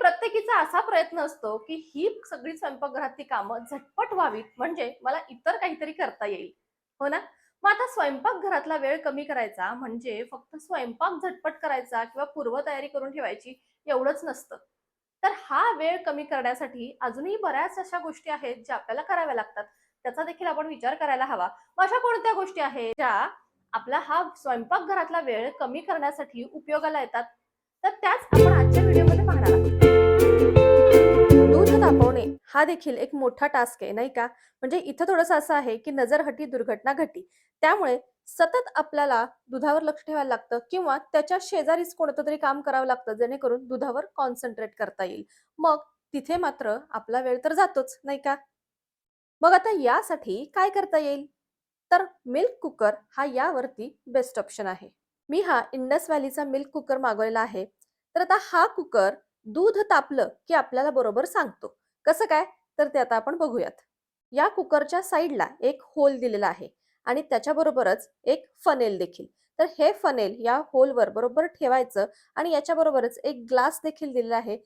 प्रत्येकीचा असा प्रयत्न असतो की ही सगळी स्वयंपाकघरातली कामं झटपट व्हावीत, म्हणजे मला इतर काहीतरी करता येईल. हो ना? मग आता स्वयंपाकघरातला वेळ कमी करायचा म्हणजे फक्त स्वयंपाक झटपट करायचा किंवा पूर्वतयारी करून ठेवायची एवढंच नसतं. तर हा वेळ कमी करण्यासाठी अजूनही बऱ्याच अशा गोष्टी आहेत ज्या आपल्याला कराव्या लागतात. त्याचा देखील आपण विचार करायला हवा. मग अशा कोणत्या गोष्टी आहेत ज्या आपला हा स्वयंपाकघरातला वेळ कमी करण्यासाठी उपयोगाला येतात? तर त्याच आपण आजच्या व्हिडिओमध्ये पाहणार आहोत. दूध तापवणे हा देखील एक मोठा टास्क आहे, नाही का? म्हणजे इथं थोडंसं असं आहे की नजर हटी दुर्घटना घटी. त्यामुळे सतत आपल्याला दुधावर लक्ष ठेवायला लागतं किंवा त्याच्या शेजारीच कोणतं तरी काम करावं लागतं, जेणेकरून दुधावर कॉन्सन्ट्रेट करता येईल. मग तिथे मात्र आपला वेळ तर जातोच, नाही का? मग आता यासाठी काय करता येईल? तर मिल्क कुकर हा यावरती बेस्ट ऑप्शन आहे. मी हा इंडस व्हॅलीचा मिल्क कुकर मागवलेला आहे. तर आता हा कुकर दूध तापलं की आपल्याला बरोबर सांगतो. कसं काय? तर ते आता आपण बघूयात. या कुकरच्या साईडला एक होल दिलेला आहे आणि त्याच्याबरोबरच एक फनेल देखील. तर हे फनेल या होलवर बरोबर ठेवायचं आणि याच्याबरोबरच एक ग्लास देखील दिलेला आहे.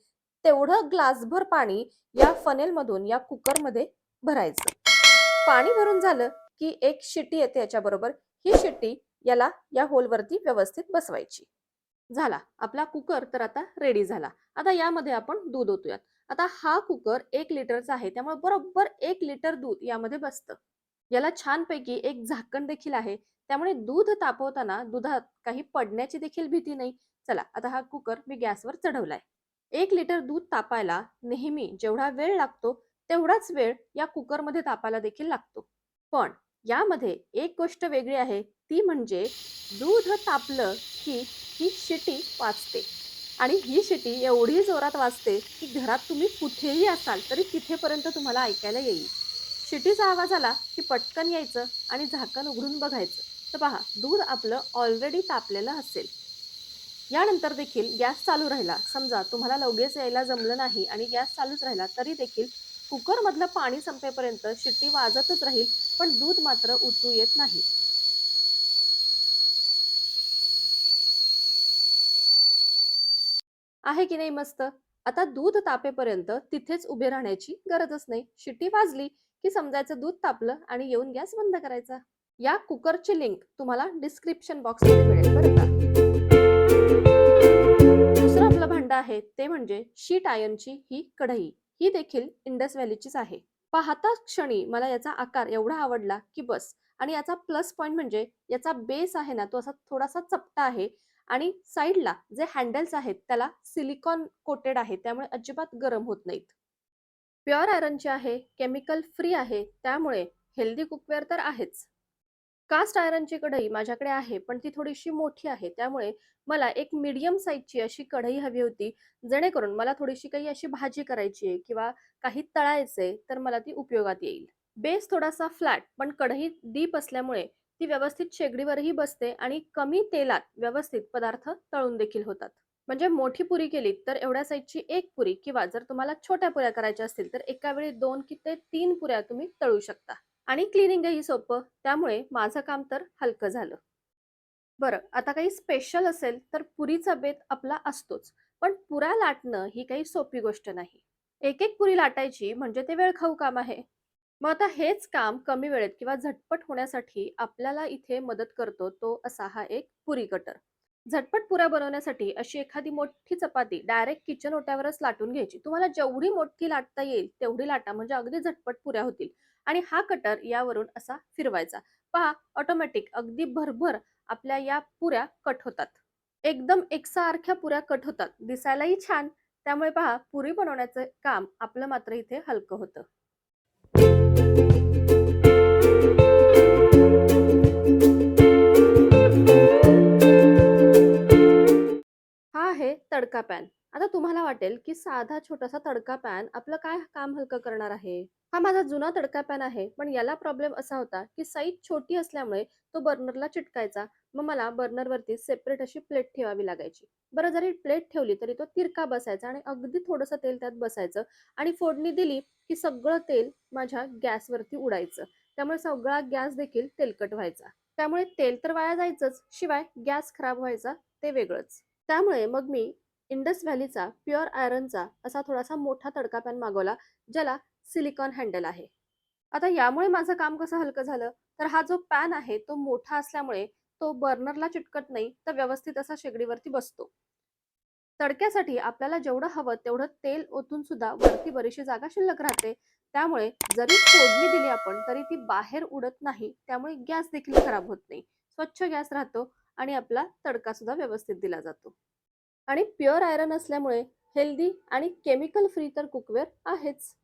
तेवढं ग्लासभर पाणी या फनेलमधून या कुकरमध्ये भरायचं. पाणी भरून झालं की एक शिट्टी येते याच्याबरोबर. ही शिट्टी याला या होलवरती व्यवस्थित बसवायची. झाला आपला कुकर तर आता रेडी झाला. आता यामध्ये आपण दूध ओतूयात. आता हा कुकर 1 लिटरचा आहे, त्यामुळे बरोबर 1 लिटर दूध यामध्ये बसतं. याला छानपैकी एक झाकण देखील आहे. त्यामुळे दूध तापवताना दुधात काही पडण्याची देखील भीती नाही. चला आता हा कुकर मी गॅसवर चढवलाय. 1 लिटर दूध तापायला नेहमी जेवढा वेळ लागतो, तेवढाच वेळ या कुकरमध्ये तापायला देखील लागतो. पण यामध्ये एक गोष्ट वेगळी आहे, ती म्हणजे दूध तापलं की ही शिटी वाजते आणि ही शिटी एवढी जोरात वाजते की घरात तुम्ही कुठेही असाल तरी तिथेपर्यंत तुम्हाला ऐकायला येईल. शिटीचा आवाज आला की पटकन यायचं आणि झाकण उघडून बघायचं. तर पहा, दूध आपलं ऑलरेडी तापलेलं असेल. यानंतर देखील गॅस चालू राहिला, समजा तुम्हाला लगेच यायला जमलं नाही आणि गॅस चालूच राहिला, तरी देखील कुकरमधलं पाणी संपेपर्यंत शिट्टी वाजतच राहील, पण दूध मात्र उतू येत नाही. आहे की नाही मस्त? आता दूध तापेपर्यंत तिथेच उभे राहण्याची गरजच नाही. शिट्टी वाजली की समजायचं दूध तापलं आणि येऊन गॅस बंद करायचा. या कुकरची लिंक तुम्हाला डिस्क्रिप्शन बॉक्समध्ये मिळेल बरं का. दुसरं आपलं भांडं आहे ते म्हणजे शीट आयर्नची ही कढई. ही देखील इंडस व्हॅलीचीच आहे. पाहता क्षणी मला याचा आकार एवढा आवडला की बस. आणि याचा प्लस पॉइंट म्हणजे याचा बेस आहे ना, तो असा थोडासा चपटा आहे आणि साईडला जे हँडल्स आहेत त्याला सिलिकॉन कोटेड आहे, त्यामुळे अजिबात गरम होत नाहीत. प्युअर आयर्नची आहे, केमिकल फ्री आहे, त्यामुळे हेल्दी कुकवेअर तर आहेच. कास्ट आयर्नची कढई माझ्याकडे आहे, पण ती थोडीशी मोठी आहे. त्यामुळे मला एक मीडियम साईजची अशी कढई हवी होती, जेणेकरून मला थोडीशी काही अशी भाजी करायची आहे किंवा काही तळायचंय, तर मला ती उपयोगात येईल. बेस थोडासा फ्लॅट, पण कढई डीप असल्यामुळे ती व्यवस्थित शेगडीवरही बसते आणि कमी तेलात व्यवस्थित पदार्थ तळून देखील होतात. म्हणजे मोठी पुरी केली तर एवढ्या साईजची एक पुरी, किंवा जर तुम्हाला छोट्या पुऱ्या करायच्या असतील तर एका वेळी 2 की ते 3 पुऱ्या तुम्ही तळू शकता. आणि क्लिनिंगही सोपं, त्यामुळे माझं काम तर हलकं झालं. बरं, आता काही स्पेशल असेल तर पुरीचा बेत आपला असतोच. पण पुऱ्या लाटणं ही काही सोपी गोष्ट नाही. एक-एक पुरी लाटायची म्हणजे ते वेळखाऊ काम आहे. मग आता हेच काम कमी वेळेत किंवा झटपट होण्यासाठी आपल्याला इथे मदत करतो तो असा हा एक पुरी कटर. झटपट पुऱ्या बनवण्यासाठी अशी एखादी मोठी चपाती डायरेक्ट किचन ओट्यावरच लाटून घ्यायची. तुम्हाला जेवढी मोठी लाटता येईल तेवढी लाटा, म्हणजे अगदी झटपट पुऱ्या होतील. आणि हा कटर यावरून असा फिरवायचा. पहा, ऑटोमॅटिक अगदी भरभर आपल्या या पुऱ्या कट होतात. एकदम एकसारख्या पुऱ्या कट होतात. दिसायलाही छान. त्यामुळे पहा, पुरी बनवण्याचं काम आपलं मात्र इथे हलकं होतं. हा आहे तडका पॅन. आता तुम्हाला वाटेल की साधा छोटासा तडका पॅन आपलं काय काम हलकं करणार आहे. हा माझा जुना तडका पॅन आहे, पण याला प्रॉब्लेम असा होता की साईज छोटी असल्यामुळे तो बर्नरला चिटकायचा. मग मला बर्नरवरती सेपरेट अशी प्लेट ठेवावी लागायची. बरं, जरी प्लेट ठेवली तरी तो तिरका बसायचा आणि अगदी थोडंसं तेल त्यात बसायचं आणि फोडणी दिली की सगळं तेल माझ्या गॅसवरती उडायचं. त्यामुळे सगळा गॅस देखील तेलकट व्हायचा. त्यामुळे तेल तर वाया जायचंच, शिवाय गॅस खराब व्हायचा ते वेगळंच. त्यामुळे मग मी इंडस व्हॅलीचा प्युअर आयर्नचा असा थोडासा मोठा तडका पॅन मागवला, ज्याला सिलिकॉन हँडल आहे. आता यामुळे माझं काम कसं हलकं झालं, तर हा जो पॅन आहे तो मोठा असल्यामुळे तो बर्नरला चिटकत नाही, तर व्यवस्थित असा शेगडीवरती बसतो. तडक्यासाठी आपल्याला जेवढं हवं तेवढं तेल ओतून सुद्धा वरती बरीचशी जागा शिल्लक राहते. त्यामुळे जरी फोडणी दिली आपण तरी ती बाहेर उडत नाही. त्यामुळे गॅस देखील खराब होत नाही. स्वच्छ गॅस राहतो आणि आपला तडका सुद्धा व्यवस्थित दिला जातो. आणि प्युअर आयर्न असल्यामुळे हेल्दी आणि केमिकल फ्री तर कुकवेअर आहेच.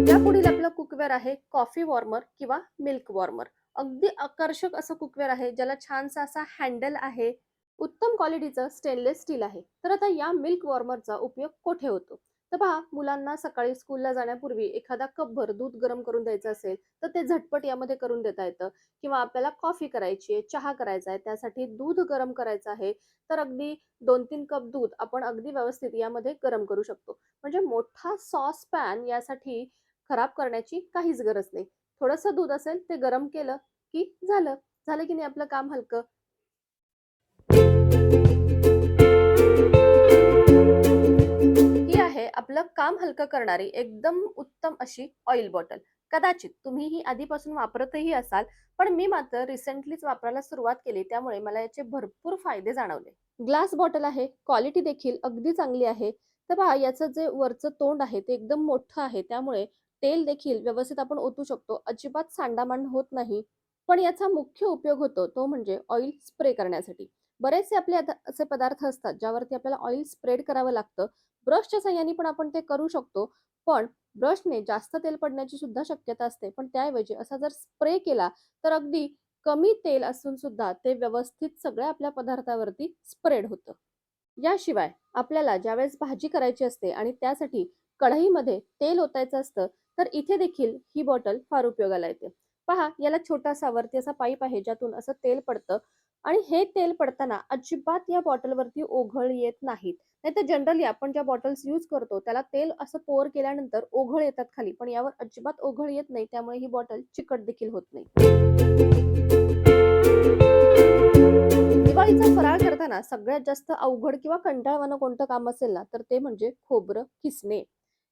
यापुढील आपलं कुकवेअर आहे कॉफी वॉर्मर किंवा मिल्क वॉर्मर. अगदी आकर्षक असं कुकवेअर आहे, ज्याला छानसा असा हँडल आहे. उत्तम क्वालिटीचं स्टेनलेस स्टील आहे. तर आता या मिल्क वॉर्मरचा उपयोग कोठे होतो? तर पहा, मुलांना सकाळी स्कूलला जाण्यापूर्वी एखादा कपभर दूध गरम करून द्यायचं असेल, तर ते झटपट यामध्ये करून देता येतं. किंवा आपल्याला कॉफी करायची आहे, चहा करायचा आहे, त्यासाठी दूध गरम करायचं आहे, तर अगदी 2-3 कप दूध आपण अगदी व्यवस्थित यामध्ये गरम करू शकतो. म्हणजे मोठा सॉस पॅन यासाठी खराब करण्याची काहीच गरज नाही. थोडंसं दूध असेल ते गरम केलं की झालं. झालं की नाही आपलं काम हलकं. ही आहे आपलं काम हलकं करणारी एकदम उत्तम अशी ऑइल बॉटल. कदाचित तुम्ही ही आधीपासून वापरतही असाल, पण मी मात्र रिसेंटलीच वापरायला सुरुवात केली, त्यामुळे मला याचे भरपूर फायदे जाणवले. ग्लास बॉटल आहे, क्वालिटी देखील अगदी चांगली आहे. तर पहा, याचं जे वरचं तोंड आहे ते एकदम मोठं आहे, त्यामुळे तेल देखील व्यवस्थित आपण ओतू शकतो. अजिबात सांडामांड होत नाही. पण याचा मुख्य उपयोग होतो तो म्हणजे ऑइल स्प्रे करण्यासाठी. बरेचसे आपले आता असे पदार्थ असतात ज्यावरती आपल्याला ऑइल स्प्रेड करावं लागतं. ब्रशच्या सहाय्याने पण आपण ते करू शकतो. पण ब्रशने जास्त तेल पडण्याची सुद्धा शक्यता असते. पण त्याऐवजी असा जर स्प्रे केला तर अगदी कमी तेल असून सुद्धा ते व्यवस्थित सगळ्या आपल्या पदार्थावरती स्प्रेड होतं. याशिवाय आपल्याला ज्यावेळेस भाजी करायची असते आणि त्यासाठी कढईमध्ये तेल ओतायचं असतं, तर इथे देखील ही बॉटल फार उपयोगाला येते. पहा, याला छोटासा वरती असा पाईप आहे ज्यातून असं तेल पडतं आणि हे तेल पडताना अजिबात या बॉटलवरती ओघळ येत नाहीत. नाहीतर जनरली आपण ज्या बॉटल्स यूज करतो त्याला तेल असं पोअर केल्यानंतर ओघळ येतात खाली, पण यावर अजिबात ओघळ येत नाही. त्यामुळे ही बॉटल चिकट देखील होत नाही. दिवाळीचा फराळ करताना सगळ्यात जास्त अवघड किंवा कंटाळवाणं कोणतं काम असेल ना, तर ते म्हणजे खोबरं किसणे.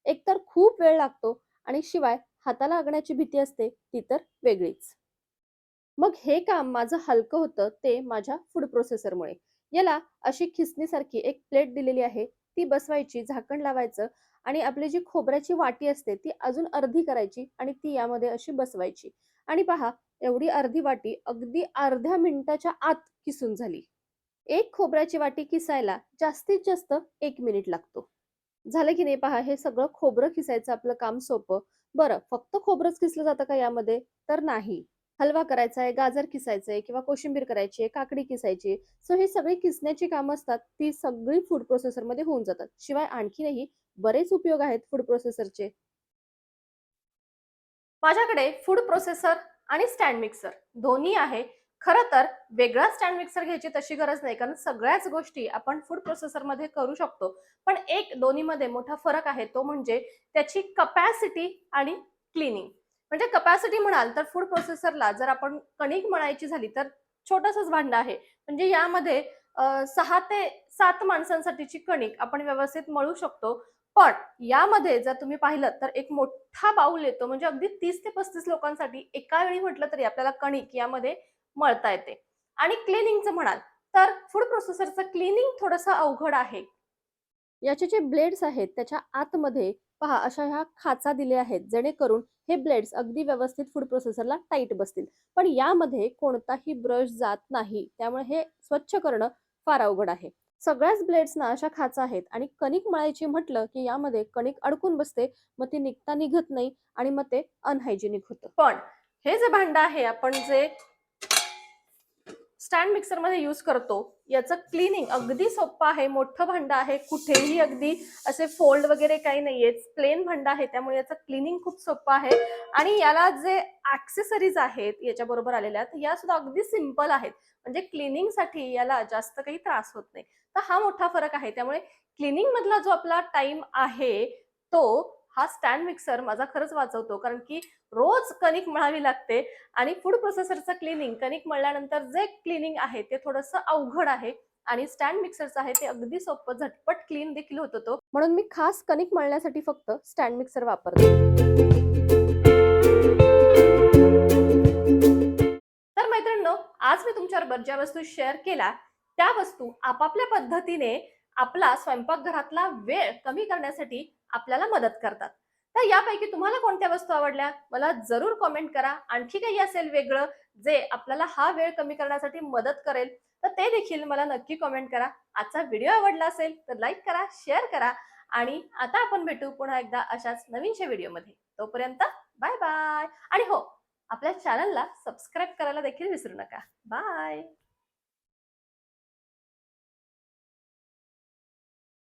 एकतर खूप वेळ लागतो आणि शिवाय हाताला लागण्याची भीती असते ती तर वेगळीच. मग हे काम माझं हलकं होतं ते माझ्या फूड प्रोसेसरमुळे. याला अशी खिसणीसारखी एक प्लेट दिलेली आहे. ती बसवायची, झाकण लावायचं आणि आपली जी खोबऱ्याची वाटी असते ती अजून अर्धी करायची आणि ती यामध्ये अशी बसवायची. आणि पहा, एवढी अर्धी वाटी अगदी अर्ध्या मिनिटाच्या आत किसून झाली. एक खोबऱ्याची वाटी किसायला जास्तीत जास्त 1 मिनिट लागतो. झालं की नाही पहा, हे सगळं खोबरं किसायचं आपलं काम सोपं. बरं, फक्त खोबरंच किसलं जातं का यामध्ये? तर नाही. हलवा करायचा आहे, गाजर किसायचं आहे किंवा कोशिंबीर करायची आहे, काकडी किसायची. सो ही सगळी किसण्याची कामं असतात, ती सगळी फूड प्रोसेसरमध्ये होऊन जातात. शिवाय आणखीनही बरेच उपयोग आहेत फूड प्रोसेसरचे. माझ्याकडे फूड प्रोसेसर आणि स्टँड मिक्सर दोन्ही आहे. खरं तर वेगळा स्टँड मिक्सर घ्यायची तशी गरज नाही, कारण सगळ्याच गोष्टी आपण फूड प्रोसेसरमध्ये करू शकतो. पण एक दोन्हीमध्ये मोठा फरक आहे, तो म्हणजे त्याची कपॅसिटी आणि क्लिनिंग. म्हणजे कपॅसिटी म्हणाल तर फूड प्रोसेसरला जर आपण कणिक मळायची झाली तर छोटंसंच भांडं आहे. म्हणजे यामध्ये 6 ते 7 माणसांसाठीची कणिक आपण व्यवस्थित मळू शकतो. पण यामध्ये जर तुम्ही पाहिलं तर एक मोठा बाउल येतो, म्हणजे अगदी 30 ते 35 लोकांसाठी एका वेळी म्हटलं तरी आपल्याला कणिक यामध्ये मळता येते. आणि क्लिनिंगचं म्हणाल तर फूड प्रोसेसरचं क्लिनिंग थोडंसं अवघड आहे. याचे जे ब्लेड्स आहेत त्याच्या आतमध्ये पहा अशा ह्या खाचा दिल्या आहेत, जेणेकरून हे ब्लेड्स अगदी व्यवस्थित फूड प्रोसेसरला टाईट बसतील. पण यामध्ये कोणताही ब्रश जात नाही, त्यामुळे हे स्वच्छ करणं फार अवघड आहे. सगळ्याच ब्लेड्सना अशा खाचा आहेत आणि कणिक मळायची म्हटलं की यामध्ये कणिक अडकून बसते, मग ती निघता निघत नाही आणि मग ते अनहायजेनिक होतं. पण हे जे भांडं आहे आपण जे स्टँड मिक्सर मध्ये यूज करतो, याचं क्लिनिंग अगदी सोपं आहे. मोठं भांडं आहे, कुठेही अगदी असे फोल्ड वगैरे काही नाहीये, प्लेन भांडं आहे, त्यामुळे याचं क्लिनिंग खूप सोपं आहे. आणि याला जे ऍक्सेसरीज आहेत याच्या बरोबर आलेल्या आहेत, या सुद्धा अगदी सिंपल आहेत. म्हणजे क्लिनिंग साठी याला जास्त काही त्रास होत नाही. तर हा मोठा फरक आहे. त्यामुळे क्लिनिंग मधला जो आपला टाइम आहे तो हा स्टँड मिक्सर माझा खरंच वाचवतो, कारण की रोज कणिक मळावी लागते आणि फूड प्रोसेसरचं क्लिनिंग, कणिक मळल्यानंतर जे क्लिनिंग आहे ते थोडंसं अवघड आहे आणि स्टँड मिक्सरचं आहे ते अगदी सोपं, झटपट क्लीन देखील होतो तो. म्हणून मी खास कणिक मळण्यासाठी फक्त स्टँड मिक्सर वापरते. तर मैत्रिणींनो, आज मी तुमच्याबरोबर ज्या वस्तू शेअर केल्या त्या वस्तू आपापल्या पद्धतीने आपला स्वयंपाकघरातला वेळ कमी करण्यासाठी आपल्याला मदत करतात. तर यापैकी तुम्हाला कोणत्या वस्तू आवडल्या मला जरूर कमेंट करा. आणखी काही असेल वेगळं जे आपल्याला हा वेळ कमी करण्यासाठी मदत करेल तर ते देखील मला नक्की कमेंट करा. आजचा व्हिडिओ आवडला असेल तर लाईक करा, शेअर करा आणि आता आपण भेटू पुन्हा एकदा अशाच नवीनशा व्हिडिओमध्ये. तोपर्यंत बाय बाय. आणि हो, आपल्या चॅनलला सबस्क्राईब करायला देखील विसरू नका. बाय.